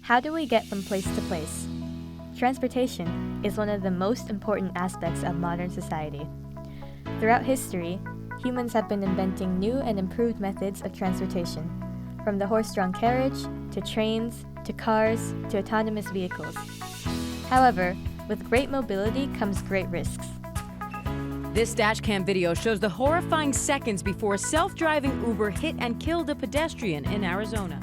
How do we get from place to place? Transportation is one of the most important aspects of modern society. Throughout history, humans have been inventing new and improved methods of transportation, from the horse-drawn carriage, to trains, to cars, to autonomous vehicles. However, with great mobility comes great risks. This dashcam video shows the horrifying seconds before a self-driving Uber hit and killed a pedestrian in Arizona.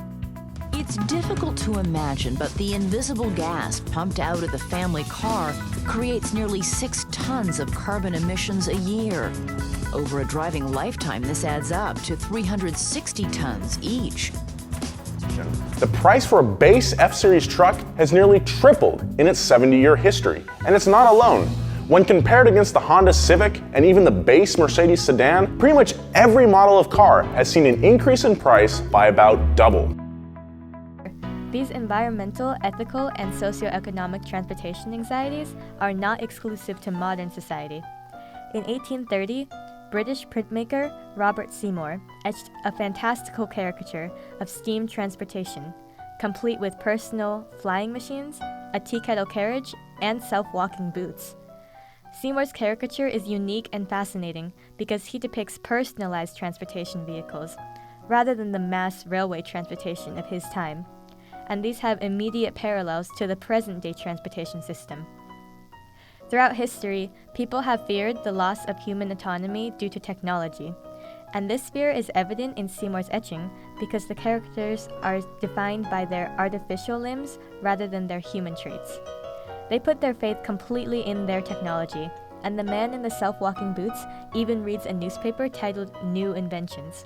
It's difficult to imagine, but the invisible gas pumped out of the family car creates nearly 6 tons of carbon emissions a year. Over a driving lifetime, this adds up to 360 tons each. The price for a base F-Series truck has nearly tripled in its 70-year history, and it's not alone. When compared against the Honda Civic and even the base Mercedes sedan, pretty much every model of car has seen an increase in price by about double. These environmental, ethical, and socioeconomic transportation anxieties are not exclusive to modern society. In 1830, British printmaker Robert Seymour etched a fantastical caricature of steam transportation, complete with personal flying machines, a tea kettle carriage, and self-walking boots. Seymour's caricature is unique and fascinating because he depicts personalized transportation vehicles, rather than the mass railway transportation of his time, and these have immediate parallels to the present-day transportation system. Throughout history, people have feared the loss of human autonomy due to technology, and this fear is evident in Seymour's etching because the characters are defined by their artificial limbs rather than their human traits. They put their faith completely in their technology, and the man in the self-walking boots even reads a newspaper titled New Inventions.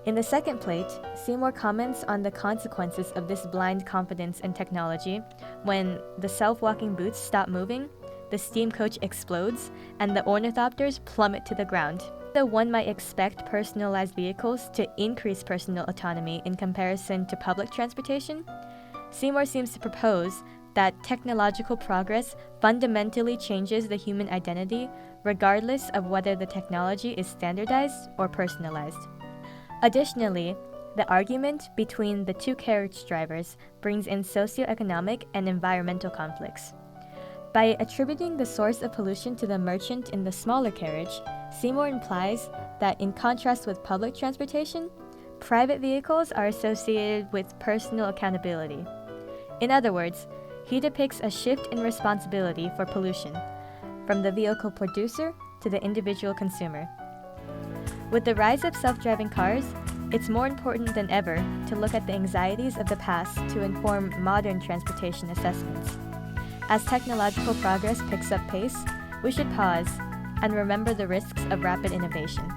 In the second plate, Seymour comments on the consequences of this blind confidence in technology when the self-walking boots stop moving, the steam coach explodes, and the ornithopters plummet to the ground. Though one might expect personalized vehicles to increase personal autonomy in comparison to public transportation, Seymour seems to propose that technological progress fundamentally changes the human identity regardless of whether the technology is standardized or personalized. Additionally, the argument between the two carriage drivers brings in socioeconomic and environmental conflicts. By attributing the source of pollution to the merchant in the smaller carriage, Seymour implies that in contrast with public transportation, private vehicles are associated with personal accountability. In other words, he depicts a shift in responsibility for pollution, from the vehicle producer to the individual consumer. With the rise of self-driving cars, it's more important than ever to look at the anxieties of the past to inform modern transportation assessments. As technological progress picks up pace, we should pause and remember the risks of rapid innovation.